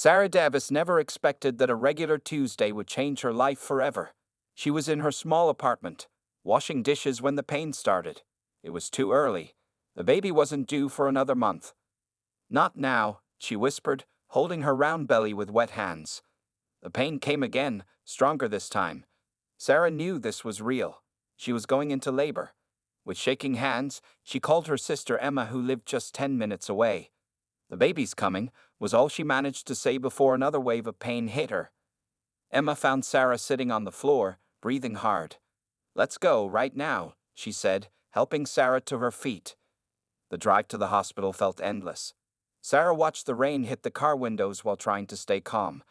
Sarah Davis never expected that a regular Tuesday would change her life forever. She was in her small apartment, washing dishes when the pain started. It was too early. The baby wasn't due for another month. "Not now," she whispered, holding her round belly with wet hands. The pain came again, stronger this time. Sarah knew this was real. She was going into labor. With shaking hands, she called her sister Emma, who lived just 10 minutes away. "The baby's coming," was all she managed to say before another wave of pain hit her. Emma found Sarah sitting on the floor, breathing hard. "Let's go, right now," she said, helping Sarah to her feet. The drive to the hospital felt endless. Sarah watched the rain hit the car windows while trying to stay calm.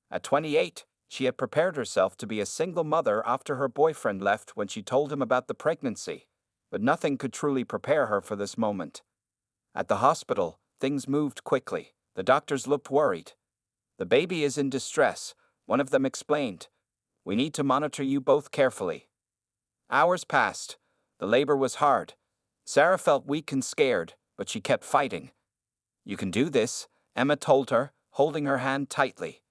At 28, she had prepared herself to be a single mother after her boyfriend left when she told him about the pregnancy. But nothing could truly prepare her for this moment. At the hospital, things moved quickly. The doctors looked worried. "The baby is in distress," one of them explained. "We need to monitor you both carefully." Hours passed. The labor was hard. Sarah felt weak and scared, but she kept fighting. "You can do this," Emma told her, holding her hand tightly.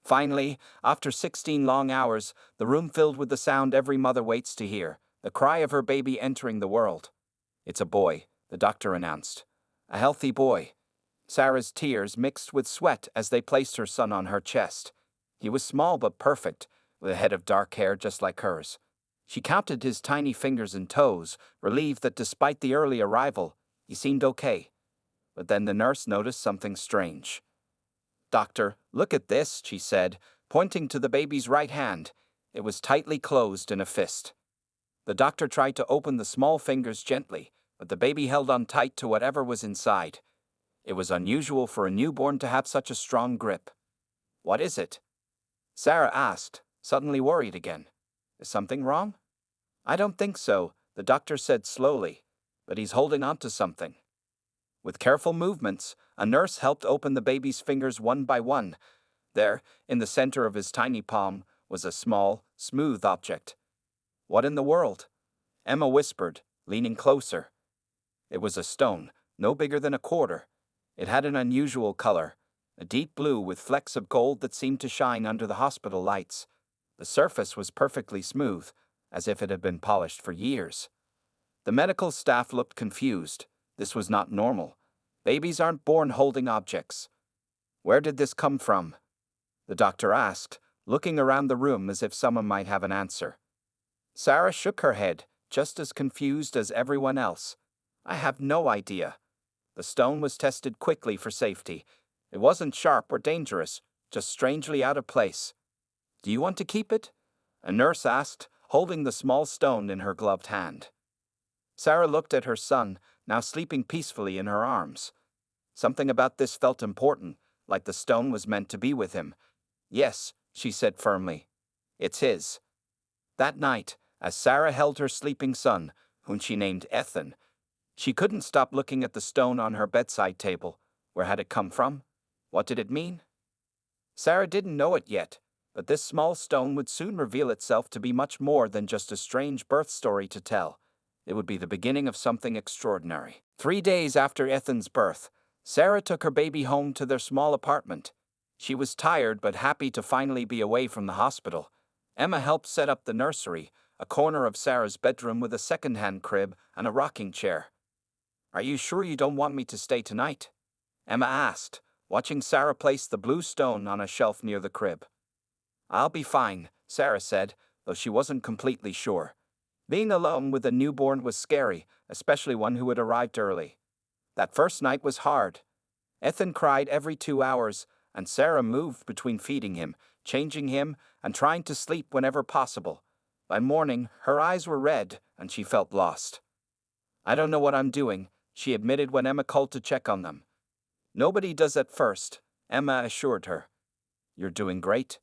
Finally, after 16 long hours, the room filled with the sound every mother waits to hear, the cry of her baby entering the world. "It's a boy," the doctor announced. "A healthy boy." Sarah's tears mixed with sweat as they placed her son on her chest. He was small but perfect, with a head of dark hair just like hers. She counted his tiny fingers and toes, relieved that despite the early arrival, he seemed okay. But then the nurse noticed something strange. "Doctor, look at this," she said, pointing to the baby's right hand. It was tightly closed in a fist. The doctor tried to open the small fingers gently, but the baby held on tight to whatever was inside. It was unusual for a newborn to have such a strong grip. "What is it?" Sarah asked, suddenly worried again. "Is something wrong?" "I don't think so," the doctor said slowly, "but he's holding on to something." With careful movements, a nurse helped open the baby's fingers one by one. There, in the center of his tiny palm, was a small, smooth object. "What in the world?" Emma whispered, leaning closer. It was a stone, no bigger than a quarter. It had an unusual color, a deep blue with flecks of gold that seemed to shine under the hospital lights. The surface was perfectly smooth, as if it had been polished for years. The medical staff looked confused. This was not normal. Babies aren't born holding objects. "Where did this come from?" the doctor asked, looking around the room as if someone might have an answer. Sarah shook her head, just as confused as everyone else. "I have no idea." The stone was tested quickly for safety. It wasn't sharp or dangerous, just strangely out of place. "Do you want to keep it?" a nurse asked, holding the small stone in her gloved hand. Sarah looked at her son, now sleeping peacefully in her arms. Something about this felt important, like the stone was meant to be with him. "Yes," she said firmly. "It's his." That night, as Sarah held her sleeping son, whom she named Ethan, she couldn't stop looking at the stone on her bedside table. Where had it come from? What did it mean? Sarah didn't know it yet, but this small stone would soon reveal itself to be much more than just a strange birth story to tell. It would be the beginning of something extraordinary. 3 days after Ethan's birth, Sarah took her baby home to their small apartment. She was tired but happy to finally be away from the hospital. Emma helped set up the nursery, a corner of Sarah's bedroom with a second-hand crib and a rocking chair. "Are you sure you don't want me to stay tonight?" Emma asked, watching Sarah place the blue stone on a shelf near the crib. "I'll be fine," Sarah said, though she wasn't completely sure. Being alone with a newborn was scary, especially one who had arrived early. That first night was hard. Ethan cried every 2 hours, and Sarah moved between feeding him, changing him, and trying to sleep whenever possible. By morning, her eyes were red, and she felt lost. "I don't know what I'm doing," she admitted when Emma called to check on them. "Nobody does at first," Emma assured her. "You're doing great."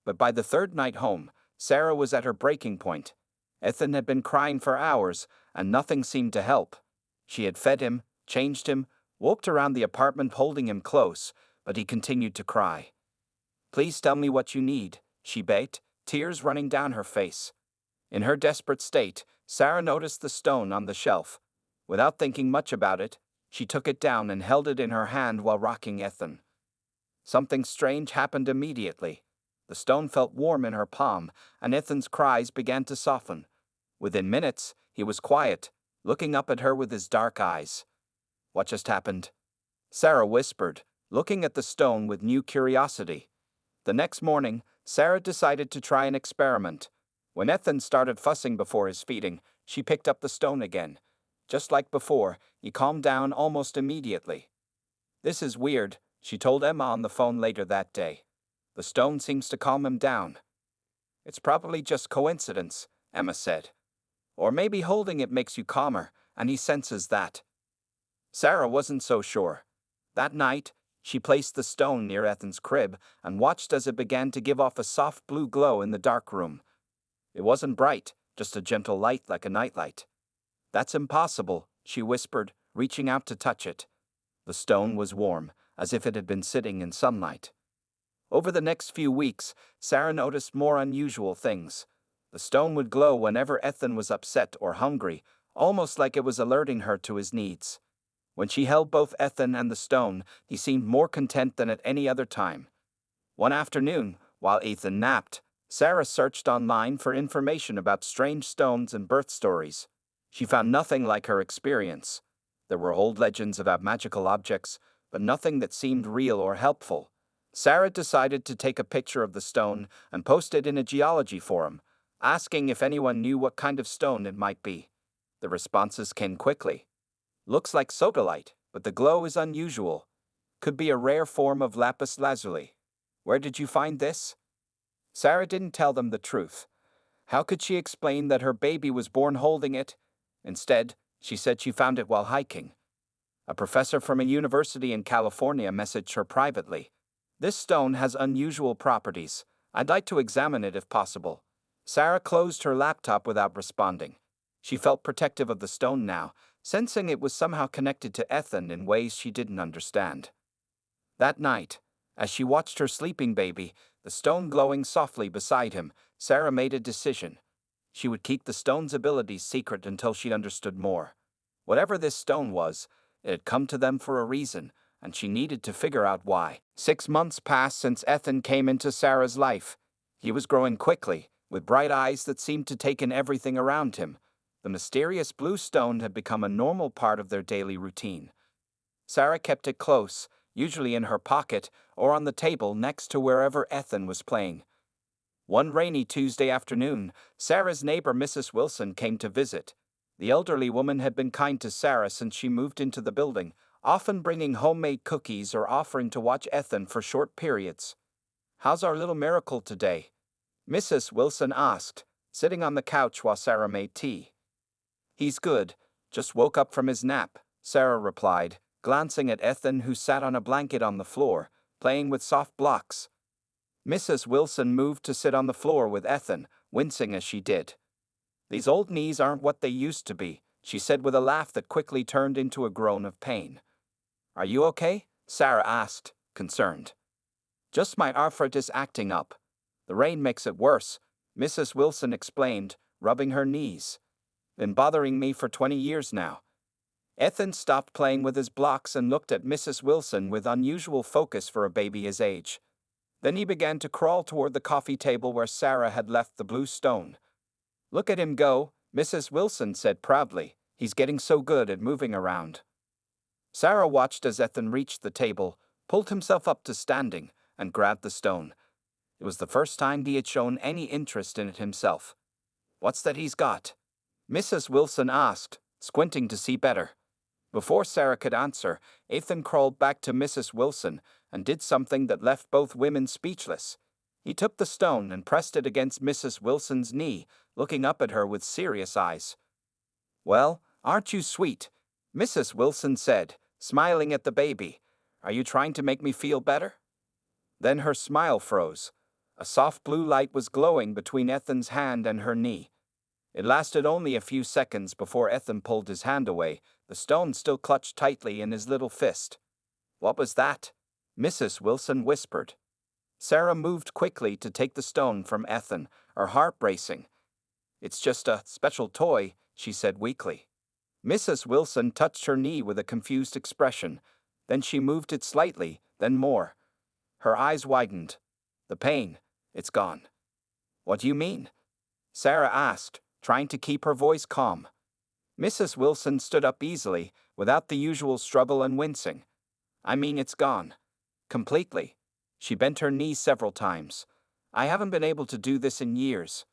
But by the third night home, Sarah was at her breaking point. Ethan had been crying for hours, and nothing seemed to help. She had fed him, changed him, walked around the apartment holding him close, but he continued to cry. "Please tell me what you need," she begged, tears running down her face. In her desperate state, Sarah noticed the stone on the shelf. Without thinking much about it, she took it down and held it in her hand while rocking Ethan. Something strange happened immediately. The stone felt warm in her palm, and Ethan's cries began to soften. Within minutes, he was quiet, looking up at her with his dark eyes. "What just happened?" Sarah whispered, looking at the stone with new curiosity. The next morning, Sarah decided to try an experiment. When Ethan started fussing before his feeding, she picked up the stone again. Just like before, he calmed down almost immediately. "This is weird," she told Emma on the phone later that day. "The stone seems to calm him down." "It's probably just coincidence," Emma said. "Or maybe holding it makes you calmer, and he senses that." Sarah wasn't so sure. That night, she placed the stone near Ethan's crib and watched as it began to give off a soft blue glow in the dark room. It wasn't bright, just a gentle light like a nightlight. "That's impossible," she whispered, reaching out to touch it. The stone was warm, as if it had been sitting in sunlight. Over the next few weeks, Sarah noticed more unusual things. The stone would glow whenever Ethan was upset or hungry, almost like it was alerting her to his needs. When she held both Ethan and the stone, he seemed more content than at any other time. One afternoon, while Ethan napped, Sarah searched online for information about strange stones and birth stories. She found nothing like her experience. There were old legends about magical objects, but nothing that seemed real or helpful. Sarah decided to take a picture of the stone and post it in a geology forum, asking if anyone knew what kind of stone it might be. The responses came quickly. "Looks like sodalite, but the glow is unusual. Could be a rare form of lapis lazuli. Where did you find this?" Sarah didn't tell them the truth. How could she explain that her baby was born holding it? Instead, she said she found it while hiking. A professor from a university in California messaged her privately. "This stone has unusual properties. I'd like to examine it if possible." Sarah closed her laptop without responding. She felt protective of the stone now, sensing it was somehow connected to Ethan in ways she didn't understand. That night, as she watched her sleeping baby, the stone glowing softly beside him, Sarah made a decision. She would keep the stone's abilities secret until she understood more. Whatever this stone was, it had come to them for a reason, and she needed to figure out why. 6 months passed since Ethan came into Sarah's life. He was growing quickly, with bright eyes that seemed to take in everything around him. The mysterious blue stone had become a normal part of their daily routine. Sarah kept it close, usually in her pocket or on the table next to wherever Ethan was playing. One rainy Tuesday afternoon, Sarah's neighbor Mrs. Wilson came to visit. The elderly woman had been kind to Sarah since she moved into the building, often bringing homemade cookies or offering to watch Ethan for short periods. "How's our little miracle today?" Mrs. Wilson asked, sitting on the couch while Sarah made tea. "He's good, just woke up from his nap," Sarah replied, glancing at Ethan, who sat on a blanket on the floor, playing with soft blocks. Mrs. Wilson moved to sit on the floor with Ethan, wincing as she did. "These old knees aren't what they used to be," she said with a laugh that quickly turned into a groan of pain. "Are you okay?" Sarah asked, concerned. "Just my arthritis acting up. The rain makes it worse," Mrs. Wilson explained, rubbing her knees. "Been bothering me for 20 years now." Ethan stopped playing with his blocks and looked at Mrs. Wilson with unusual focus for a baby his age. Then he began to crawl toward the coffee table where Sarah had left the blue stone. "Look at him go," Mrs. Wilson said proudly. "He's getting so good at moving around." Sarah watched as Ethan reached the table, pulled himself up to standing, and grabbed the stone. It was the first time he had shown any interest in it himself. "What's that he's got?" Mrs. Wilson asked, squinting to see better. Before Sarah could answer, Ethan crawled back to Mrs. Wilson and did something that left both women speechless. He took the stone and pressed it against Mrs. Wilson's knee, looking up at her with serious eyes. "Well, aren't you sweet?" Mrs. Wilson said, smiling at the baby. "Are you trying to make me feel better?" Then her smile froze. A soft blue light was glowing between Ethan's hand and her knee. It lasted only a few seconds before Ethan pulled his hand away, the stone still clutched tightly in his little fist. "What was that?" Mrs. Wilson whispered. Sarah moved quickly to take the stone from Ethan, her heart racing. "It's just a special toy," she said weakly. Mrs. Wilson touched her knee with a confused expression. Then she moved it slightly, then more. Her eyes widened. The pain, it's gone. What do you mean? Sarah asked, trying to keep her voice calm. Mrs. Wilson stood up easily, without the usual struggle and wincing. I mean, it's gone. Completely. She bent her knees several times. I haven't been able to do this in years.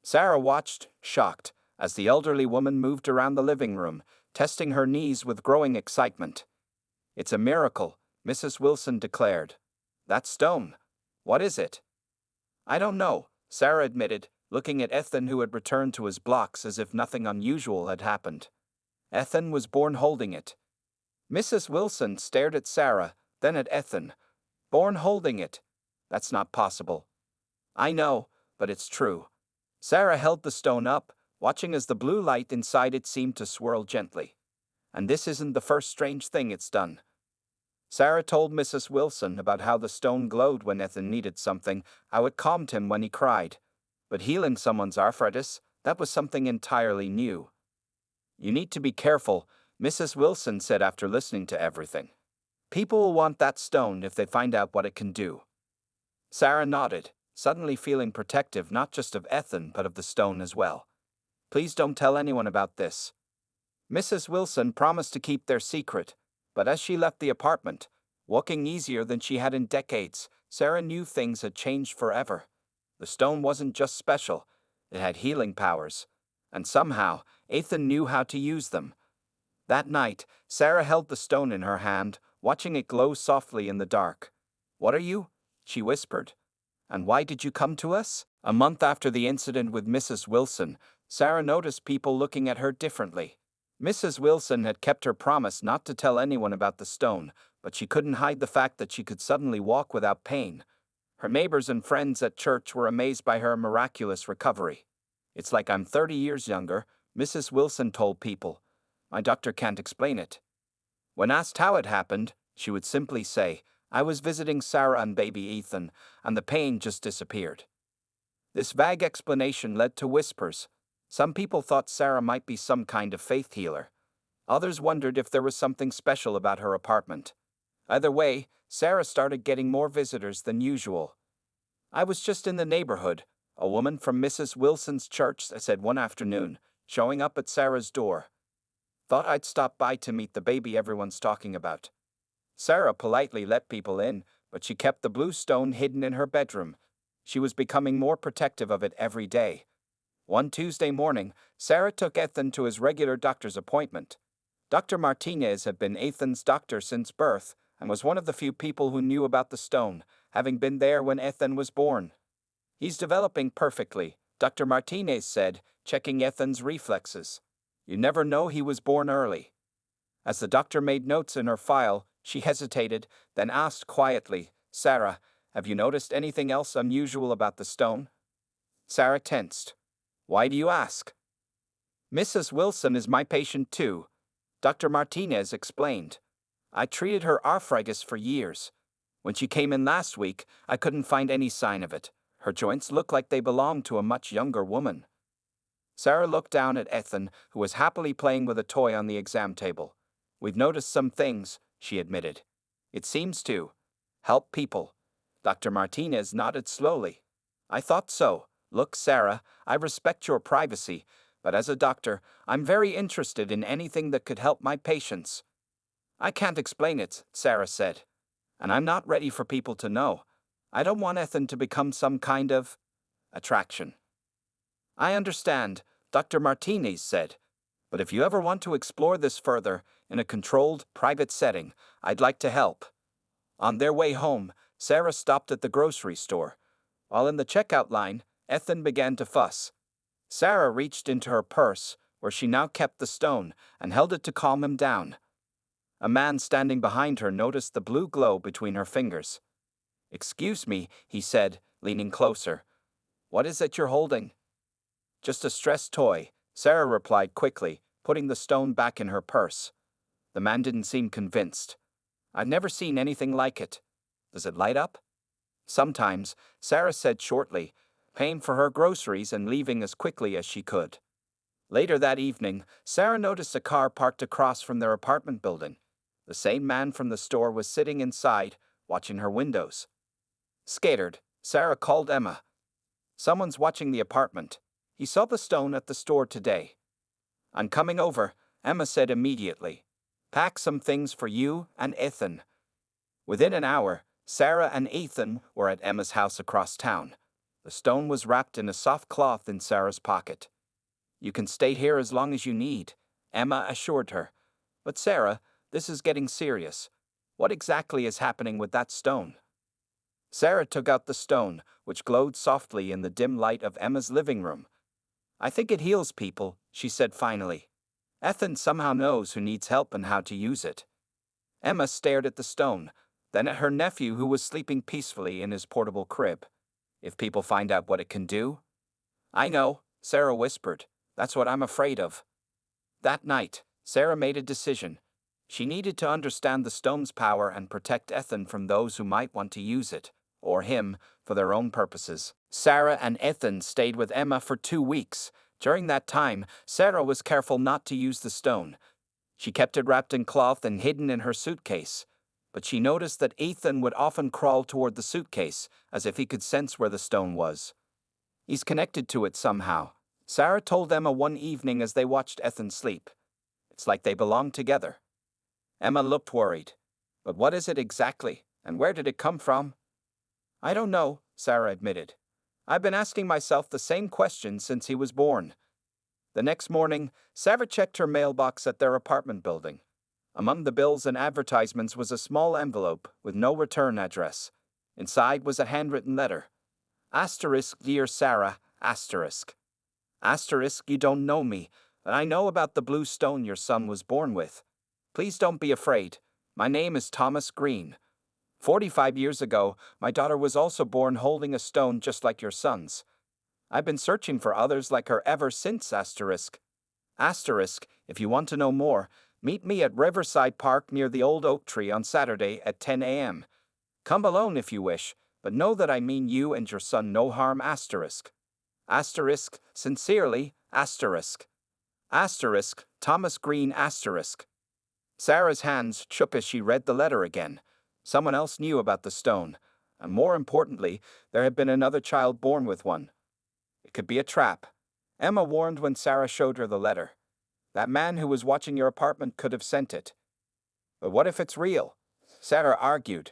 Sarah watched, shocked, as the elderly woman moved around the living room, testing her knees with growing excitement. It's a miracle, Mrs. Wilson declared. That stone. What is it? I don't know, Sarah admitted, looking at Ethan, who had returned to his blocks as if nothing unusual had happened. Ethan was born holding it. Mrs. Wilson stared at Sarah, then at Ethan. Born holding it? That's not possible. I know, but it's true. Sarah held the stone up, watching as the blue light inside it seemed to swirl gently. And this isn't the first strange thing it's done. Sarah told Mrs. Wilson about how the stone glowed when Ethan needed something, how it calmed him when he cried. But healing someone's arthritis, that was something entirely new. You need to be careful, Mrs. Wilson said after listening to everything. People will want that stone if they find out what it can do. Sarah nodded, suddenly feeling protective not just of Ethan but of the stone as well. Please don't tell anyone about this. Mrs. Wilson promised to keep their secret, but as she left the apartment, walking easier than she had in decades, Sarah knew things had changed forever. The stone wasn't just special, it had healing powers, and somehow Ethan knew how to use them. That night, Sarah held the stone in her hand, watching it glow softly in the dark. What are you? She whispered. And why did you come to us? A month after the incident with Mrs. Wilson, Sarah noticed people looking at her differently. Mrs. Wilson had kept her promise not to tell anyone about the stone, but she couldn't hide the fact that she could suddenly walk without pain. Her neighbors and friends at church were amazed by her miraculous recovery. It's like I'm 30 years younger, Mrs. Wilson told people. My doctor can't explain it. When asked how it happened, she would simply say, I was visiting Sarah and baby Ethan, and the pain just disappeared. This vague explanation led to whispers. Some people thought Sarah might be some kind of faith healer. Others wondered if there was something special about her apartment. Either way, Sarah started getting more visitors than usual. I was just in the neighborhood, a woman from Mrs. Wilson's church said one afternoon, showing up at Sarah's door. Thought I'd stop by to meet the baby everyone's talking about. Sarah politely let people in, but she kept the blue stone hidden in her bedroom. She was becoming more protective of it every day. One Tuesday morning, Sarah took Ethan to his regular doctor's appointment. Dr. Martinez had been Ethan's doctor since birth and was one of the few people who knew about the stone, having been there when Ethan was born. He's developing perfectly, Dr. Martinez said, checking Ethan's reflexes. You never know, he was born early. As the doctor made notes in her file, she hesitated, then asked quietly, Sarah, have you noticed anything else unusual about the stone? Sarah tensed. Why do you ask? Mrs. Wilson is my patient too, Dr. Martinez explained. I treated her arthritis for years. When she came in last week, I couldn't find any sign of it. Her joints look like they belong to a much younger woman. Sarah looked down at Ethan, who was happily playing with a toy on the exam table. We've noticed some things, she admitted. It seems to help people. Dr. Martinez nodded slowly. I thought so. Look, Sarah, I respect your privacy, but as a doctor, I'm very interested in anything that could help my patients. I can't explain it, Sarah said. And I'm not ready for people to know. I don't want Ethan to become some kind of attraction. I understand, Dr. Martinez said. But if you ever want to explore this further, in a controlled, private setting, I'd like to help. On their way home, Sarah stopped at the grocery store. While in the checkout line, Ethan began to fuss. Sarah reached into her purse, where she now kept the stone, and held it to calm him down. A man standing behind her noticed the blue glow between her fingers. Excuse me, he said, leaning closer. What is it you're holding? Just a stress toy, Sarah replied quickly, putting the stone back in her purse. The man didn't seem convinced. I've never seen anything like it. Does it light up? Sometimes, Sarah said shortly, paying for her groceries and leaving as quickly as she could. Later that evening, Sarah noticed a car parked across from their apartment building. The same man from the store was sitting inside, watching her windows. Scared, Sarah called Emma. Someone's watching the apartment. He saw the stone at the store today. I'm coming over, Emma said immediately. Pack some things for you and Ethan. Within an hour, Sarah and Ethan were at Emma's house across town. The stone was wrapped in a soft cloth in Sarah's pocket. You can stay here as long as you need, Emma assured her. But Sarah, this is getting serious. What exactly is happening with that stone? Sarah took out the stone, which glowed softly in the dim light of Emma's living room. I think it heals people, she said finally. Ethan somehow knows who needs help and how to use it. Emma stared at the stone, then at her nephew who was sleeping peacefully in his portable crib. If people find out what it can do? I know, Sarah whispered. That's what I'm afraid of. That night, Sarah made a decision. She needed to understand the stone's power and protect Ethan from those who might want to use it, or him, for their own purposes. Sarah and Ethan stayed with Emma for 2 weeks. During that time, Sarah was careful not to use the stone. She kept it wrapped in cloth and hidden in her suitcase. But she noticed that Ethan would often crawl toward the suitcase, as if he could sense where the stone was. He's connected to it somehow, Sarah told Emma one evening as they watched Ethan sleep. It's like they belong together. Emma looked worried. But what is it exactly, and where did it come from? I don't know, Sarah admitted. I've been asking myself the same question since he was born. The next morning, Sarah checked her mailbox at their apartment building. Among the bills and advertisements was a small envelope with no return address. Inside was a handwritten letter. Asterisk, dear Sarah, asterisk. Asterisk, you don't know me, but I know about the blue stone your son was born with. Please don't be afraid. My name is Thomas Green. 45 years ago, my daughter was also born holding a stone just like your son's. I've been searching for others like her ever since, asterisk. Asterisk, if you want to know more, meet me at Riverside Park near the old oak tree on Saturday at 10 a.m. Come alone if you wish, but know that I mean you and your son no harm, asterisk. Asterisk, sincerely, asterisk. Asterisk, Thomas Green, asterisk. Sarah's hands shook as she read the letter again. Someone else knew about the stone, and more importantly, there had been another child born with one. It could be a trap. Emma warned when Sarah showed her the letter. That man who was watching your apartment could have sent it. But what if it's real? Sarah argued.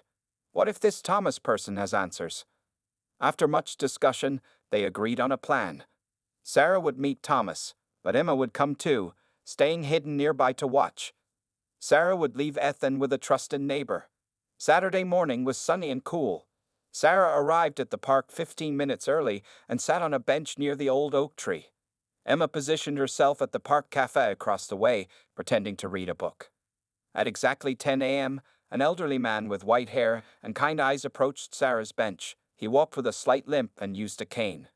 What if this Thomas person has answers? After much discussion, they agreed on a plan. Sarah would meet Thomas, but Emma would come too, staying hidden nearby to watch. Sarah would leave Ethan with a trusted neighbor. Saturday morning was sunny and cool. Sarah arrived at the park 15 minutes early and sat on a bench near the old oak tree. Emma positioned herself at the park cafe across the way, pretending to read a book. At exactly 10 a.m., an elderly man with white hair and kind eyes approached Sarah's bench. He walked with a slight limp and used a cane.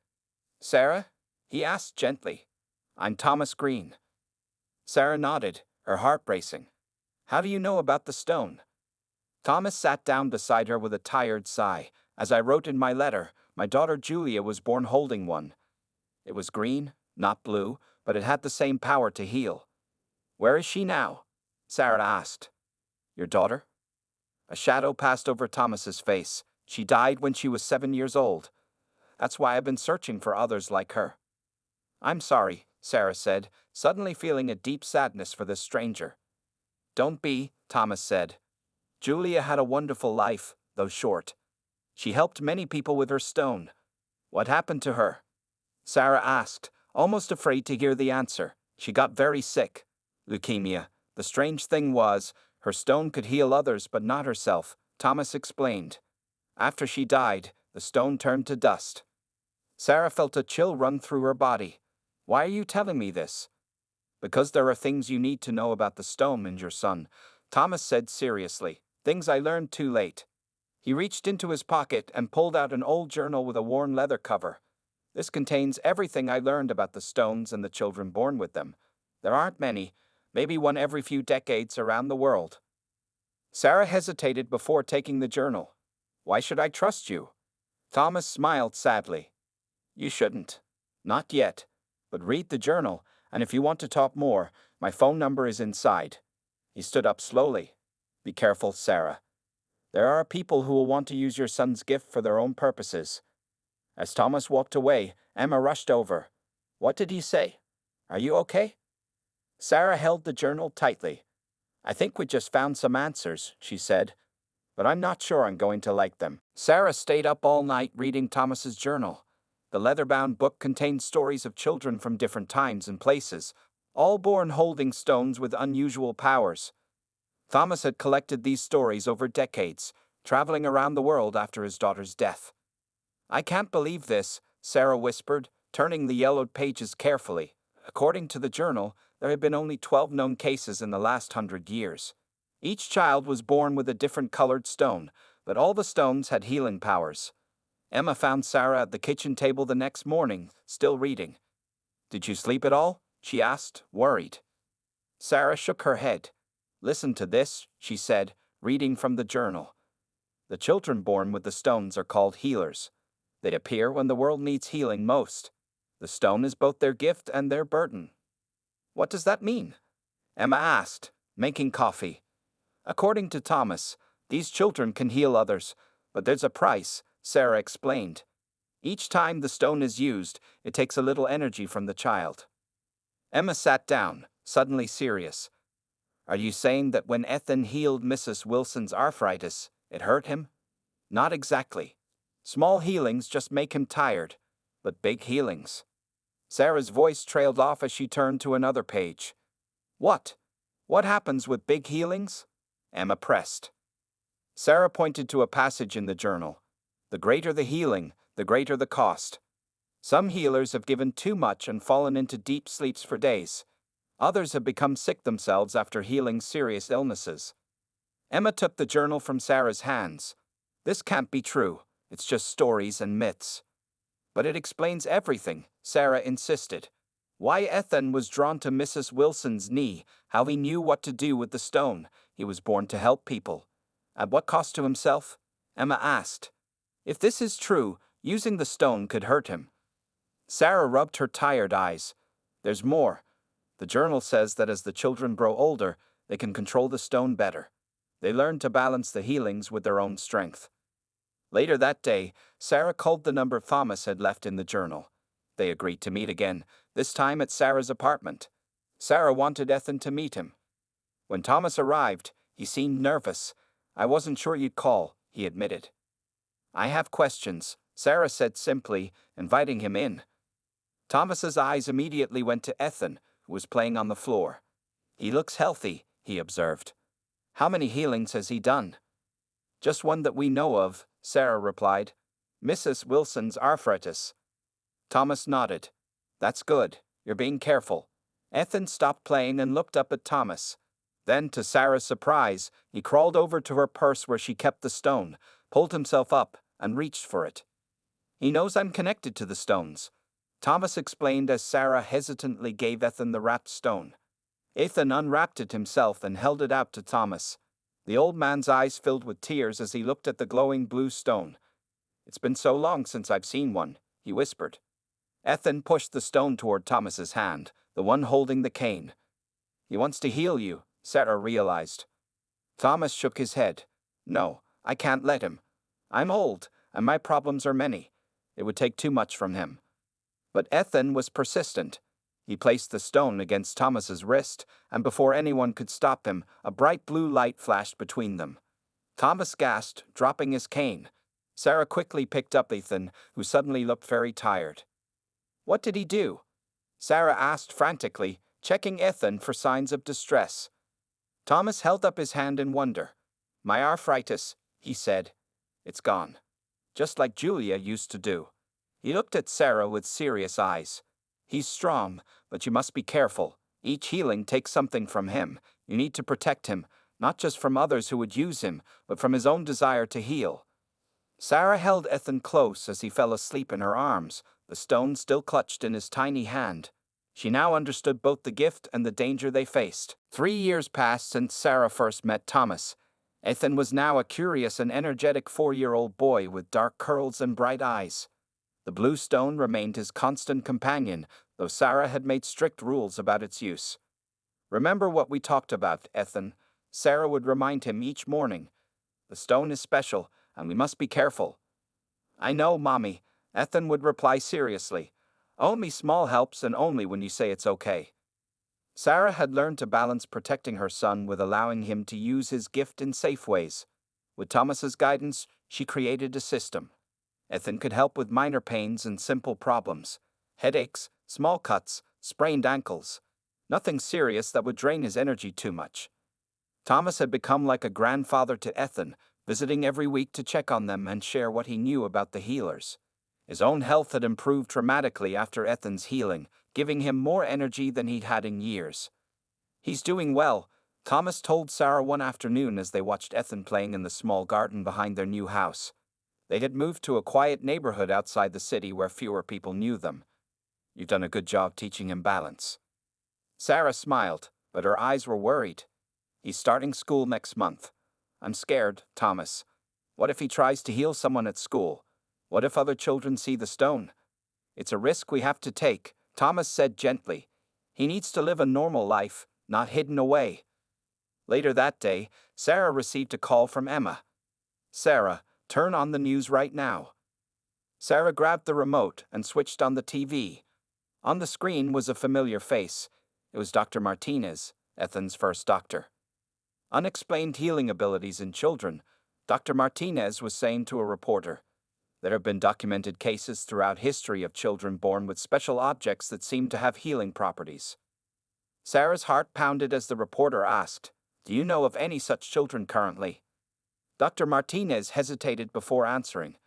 Sarah? He asked gently. I'm Thomas Green. Sarah nodded, her heart racing. How do you know about the stone? Thomas sat down beside her with a tired sigh. As I wrote in my letter, my daughter Julia was born holding one. It was green, not blue, but it had the same power to heal. Where is she now? Sarah asked. Your daughter? A shadow passed over Thomas's face. She died when she was 7 years old. That's why I've been searching for others like her. I'm sorry, Sarah said, suddenly feeling a deep sadness for this stranger. Don't be, Thomas said. Julia had a wonderful life, though short. She helped many people with her stone. What happened to her? Sarah asked, almost afraid to hear the answer. She got very sick. Leukemia. The strange thing was, her stone could heal others but not herself, Thomas explained. After she died, the stone turned to dust. Sarah felt a chill run through her body. Why are you telling me this? Because there are things you need to know about the stone and your son, Thomas said seriously. Things I learned too late. He reached into his pocket and pulled out an old journal with a worn leather cover. This contains everything I learned about the stones and the children born with them. There aren't many, maybe one every few decades around the world. Sarah hesitated before taking the journal. Why should I trust you? Thomas smiled sadly. You shouldn't. Not yet. But read the journal, and if you want to talk more, my phone number is inside. He stood up slowly. Be careful, Sarah. There are people who will want to use your son's gift for their own purposes. As Thomas walked away, Emma rushed over. What did he say? Are you okay? Sarah held the journal tightly. I think we just found some answers, she said, but I'm not sure I'm going to like them. Sarah stayed up all night reading Thomas's journal. The leather-bound book contained stories of children from different times and places, all born holding stones with unusual powers. Thomas had collected these stories over decades, traveling around the world after his daughter's death. I can't believe this, Sarah whispered, turning the yellowed pages carefully. According to the journal, there had been only 12 known cases in the last 100 years. Each child was born with a different colored stone, but all the stones had healing powers. Emma found Sarah at the kitchen table the next morning, still reading. Did you sleep at all? She asked, worried. Sarah shook her head. Listen to this, she said, reading from the journal. The children born with the stones are called healers. They appear when the world needs healing most. The stone is both their gift and their burden. What does that mean? Emma asked, making coffee. According to Thomas, these children can heal others, but there's a price, Sarah explained. Each time the stone is used, it takes a little energy from the child. Emma sat down, suddenly serious. Are you saying that when Ethan healed Mrs. Wilson's arthritis, it hurt him? Not exactly. Small healings just make him tired, but big healings. Sarah's voice trailed off as she turned to another page. What? What happens with big healings? Emma pressed. Sarah pointed to a passage in the journal. The greater the healing, the greater the cost. Some healers have given too much and fallen into deep sleeps for days. Others have become sick themselves after healing serious illnesses. Emma took the journal from Sarah's hands. This can't be true. It's just stories and myths. But it explains everything, Sarah insisted. Why Ethan was drawn to Mrs. Wilson's knee, how he knew what to do with the stone. He was born to help people. At what cost to himself? Emma asked. If this is true, using the stone could hurt him. Sarah rubbed her tired eyes. There's more. The journal says that as the children grow older, they can control the stone better. They learn to balance the healings with their own strength. Later that day, Sarah called the number Thomas had left in the journal. They agreed to meet again, this time at Sarah's apartment. Sarah wanted Ethan to meet him. When Thomas arrived, he seemed nervous. I wasn't sure you'd call, he admitted. I have questions, Sarah said simply, inviting him in. Thomas's eyes immediately went to Ethan, who was playing on the floor. He looks healthy, he observed. How many healings has he done? Just one that we know of, Sarah replied. Mrs. Wilson's arthritis. Thomas nodded. That's good. You're being careful. Ethan stopped playing and looked up at Thomas. Then, to Sarah's surprise, he crawled over to her purse where she kept the stone, pulled himself up, and reached for it. He knows I'm connected to the stones, Thomas explained as Sarah hesitantly gave Ethan the wrapped stone. Ethan unwrapped it himself and held it out to Thomas. The old man's eyes filled with tears as he looked at the glowing blue stone. It's been so long since I've seen one, he whispered. Ethan pushed the stone toward Thomas's hand, the one holding the cane. He wants to heal you, Sarah realized. Thomas shook his head. No, I can't let him. I'm old, and my problems are many. It would take too much from him. But Ethan was persistent. He placed the stone against Thomas's wrist, and before anyone could stop him, a bright blue light flashed between them. Thomas gasped, dropping his cane. Sarah quickly picked up Ethan, who suddenly looked very tired. What did he do? Sarah asked frantically, checking Ethan for signs of distress. Thomas held up his hand in wonder. My arthritis, he said. It's gone. Just like Julia used to do. He looked at Sarah with serious eyes. He's strong, but you must be careful. Each healing takes something from him. You need to protect him, not just from others who would use him, but from his own desire to heal. Sarah held Ethan close as he fell asleep in her arms, the stone still clutched in his tiny hand. She now understood both the gift and the danger they faced. 3 years passed since Sarah first met Thomas. Ethan was now a curious and energetic 4-year-old boy with dark curls and bright eyes. The blue stone remained his constant companion, though Sarah had made strict rules about its use. Remember what we talked about, Ethan, Sarah would remind him each morning. The stone is special, and we must be careful. I know, Mommy, Ethan would reply seriously. Only small helps and only when you say it's okay. Sarah had learned to balance protecting her son with allowing him to use his gift in safe ways. With Thomas's guidance, she created a system. Ethan could help with minor pains and simple problems. Headaches, small cuts, sprained ankles. Nothing serious that would drain his energy too much. Thomas had become like a grandfather to Ethan, visiting every week to check on them and share what he knew about the healers. His own health had improved dramatically after Ethan's healing, giving him more energy than he'd had in years. He's doing well, Thomas told Sarah one afternoon as they watched Ethan playing in the small garden behind their new house. They had moved to a quiet neighborhood outside the city where fewer people knew them. You've done a good job teaching him balance. Sarah smiled, but her eyes were worried. He's starting school next month. I'm scared, Thomas. What if he tries to heal someone at school? What if other children see the stone? It's a risk we have to take, Thomas said gently. He needs to live a normal life, not hidden away. Later that day, Sarah received a call from Emma. Sarah, turn on the news right now. Sarah grabbed the remote and switched on the TV. On the screen was a familiar face. It was Dr. Martinez, Ethan's first doctor. Unexplained healing abilities in children, Dr. Martinez was saying to a reporter. There have been documented cases throughout history of children born with special objects that seem to have healing properties. Sarah's heart pounded as the reporter asked, "Do you know of any such children currently?" Dr. Martinez hesitated before answering.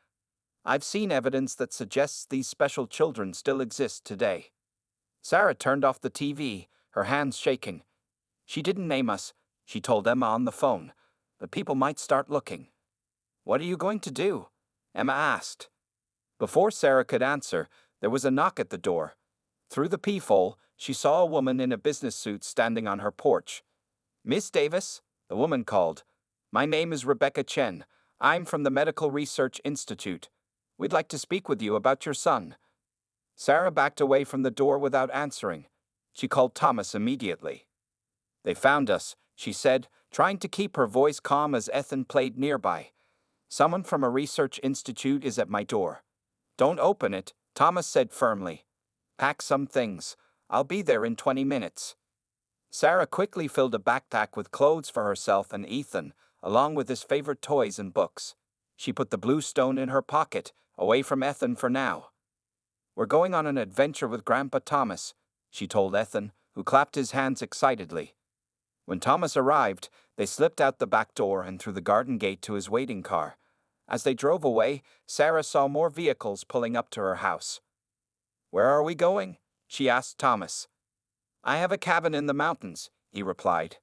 "I've seen evidence that suggests these special children still exist today." Sarah turned off the TV, her hands shaking. "She didn't name us," she told Emma on the phone, "but people might start looking." "What are you going to do?" Emma asked. Before Sarah could answer, there was a knock at the door. Through the peephole, she saw a woman in a business suit standing on her porch. "Miss Davis," the woman called. "My name is Rebecca Chen. I'm from the Medical Research Institute. We'd like to speak with you about your son." Sarah backed away from the door without answering. She called Thomas immediately. "They found us," she said, trying to keep her voice calm as Ethan played nearby. "Someone from a research institute is at my door." "Don't open it," Thomas said firmly. "Pack some things. I'll be there in 20 minutes. Sarah quickly filled a backpack with clothes for herself and Ethan, along with his favorite toys and books. She put the blue stone in her pocket, away from Ethan for now. "We're going on an adventure with Grandpa Thomas," she told Ethan, who clapped his hands excitedly. When Thomas arrived, they slipped out the back door and through the garden gate to his waiting car. As they drove away, Sarah saw more vehicles pulling up to her house. "Where are we going?" she asked Thomas. "I have a cabin in the mountains," he replied.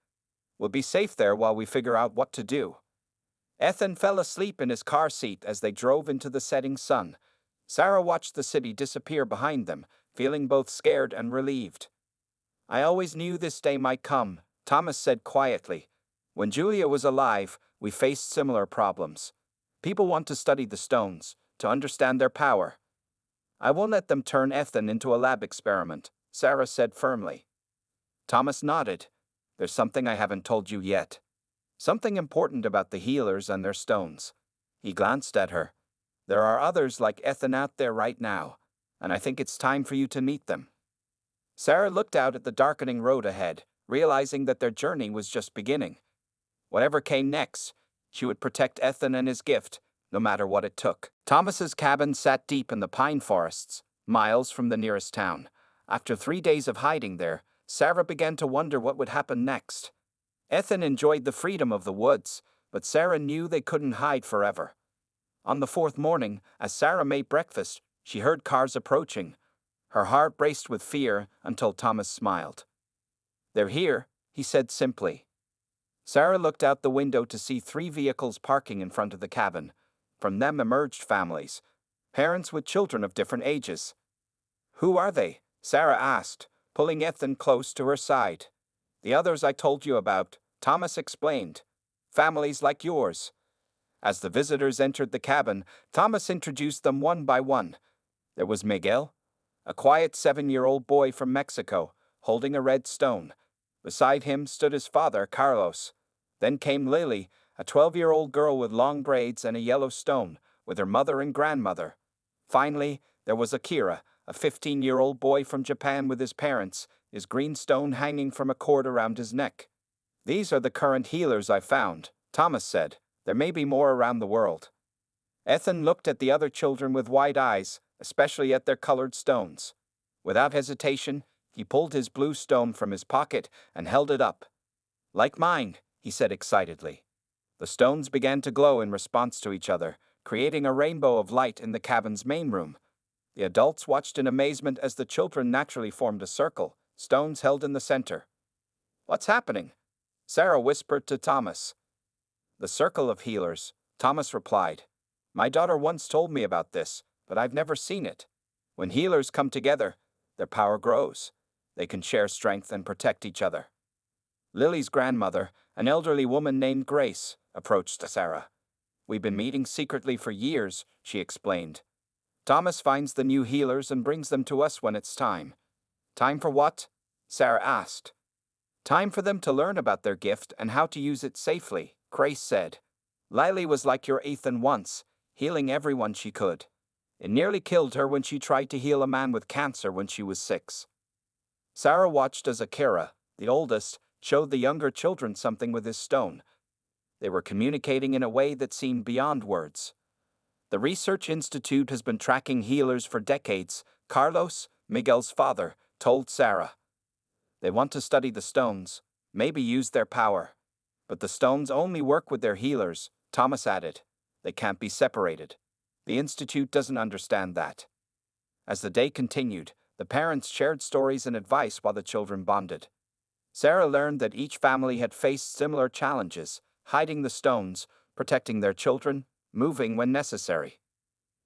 "We'll be safe there while we figure out what to do." Ethan fell asleep in his car seat as they drove into the setting sun. Sarah watched the city disappear behind them, feeling both scared and relieved. "I always knew this day might come," Thomas said quietly. "When Julia was alive, we faced similar problems. People want to study the stones, to understand their power." "I won't let them turn Ethan into a lab experiment," Sarah said firmly. Thomas nodded. "There's something I haven't told you yet. Something important about the healers and their stones." He glanced at her. "There are others like Ethan out there right now, and I think it's time for you to meet them." Sarah looked out at the darkening road ahead, realizing that their journey was just beginning. Whatever came next, she would protect Ethan and his gift, no matter what it took. Thomas's cabin sat deep in the pine forests, miles from the nearest town. After 3 days of hiding there, Sarah began to wonder what would happen next. Ethan enjoyed the freedom of the woods, but Sarah knew they couldn't hide forever. On the 4th morning, as Sarah made breakfast, she heard cars approaching. Her heart raced with fear until Thomas smiled. "They're here," he said simply. Sarah looked out the window to see 3 vehicles parking in front of the cabin. From them emerged families, parents with children of different ages. "Who are they?" Sarah asked, pulling Ethan close to her side. "The others I told you about," Thomas explained. "Families like yours." As the visitors entered the cabin, Thomas introduced them one by one. There was Miguel, a quiet 7-year-old boy from Mexico, holding a red stone. Beside him stood his father, Carlos. Then came Lily, a 12-year-old girl with long braids and a yellow stone, with her mother and grandmother. Finally, there was Akira, a 15-year-old boy from Japan with his parents, his green stone hanging from a cord around his neck. "These are the current healers I found," Thomas said. "There may be more around the world." Ethan looked at the other children with wide eyes, especially at their colored stones. Without hesitation, he pulled his blue stone from his pocket and held it up. "Like mine," he said excitedly. The stones began to glow in response to each other, creating a rainbow of light in the cabin's main room. The adults watched in amazement as the children naturally formed a circle, stones held in the center. "What's happening?" Sarah whispered to Thomas. "The circle of healers," Thomas replied. "My daughter once told me about this, but I've never seen it. When healers come together, their power grows. They can share strength and protect each other." Lily's grandmother, an elderly woman named Grace, approached Sarah. "We've been meeting secretly for years," she explained. "Thomas finds the new healers and brings them to us when it's time." "Time for what?" Sarah asked. "Time for them to learn about their gift and how to use it safely," Grace said. "Lily was like your Ethan once, healing everyone she could. It nearly killed her when she tried to heal a man with cancer when she was 6. Sarah watched as Akira, the oldest, showed the younger children something with his stone. They were communicating in a way that seemed beyond words. "The Research Institute has been tracking healers for decades," Carlos, Miguel's father, told Sarah. "They want to study the stones, maybe use their power. But the stones only work with their healers," Thomas added. "They can't be separated. The Institute doesn't understand that." As the day continued, the parents shared stories and advice while the children bonded. Sarah learned that each family had faced similar challenges, hiding the stones, protecting their children, moving when necessary.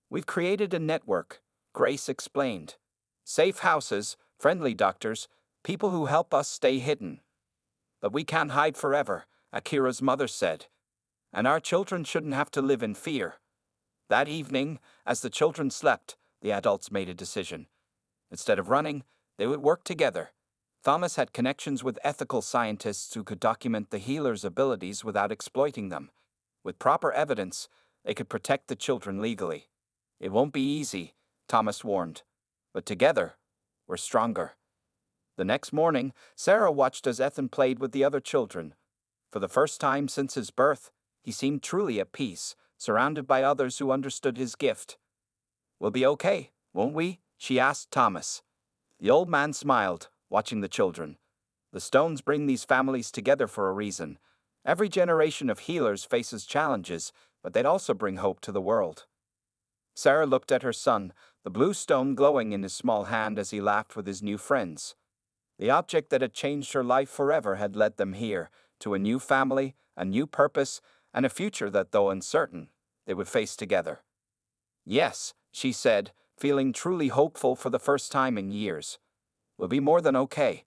"We've created a network," Grace explained. "Safe houses, friendly doctors, people who help us stay hidden." "But we can't hide forever," Akira's mother said. "And our children shouldn't have to live in fear." That evening, as the children slept, the adults made a decision. Instead of running, they would work together. Thomas had connections with ethical scientists who could document the healer's abilities without exploiting them. With proper evidence, they could protect the children legally. "It won't be easy," Thomas warned. "But together, we're stronger." The next morning, Sarah watched as Ethan played with the other children. For the first time since his birth, he seemed truly at peace, surrounded by others who understood his gift. "We'll be okay, won't we?" she asked Thomas. The old man smiled, watching the children. "The stones bring these families together for a reason. Every generation of healers faces challenges, but they'd also bring hope to the world." Sarah looked at her son, the blue stone glowing in his small hand as he laughed with his new friends. The object that had changed her life forever had led them here, to a new family, a new purpose, and a future that, though uncertain, they would face together. "Yes," she said, feeling truly hopeful for the first time in years. "We'll be more than okay."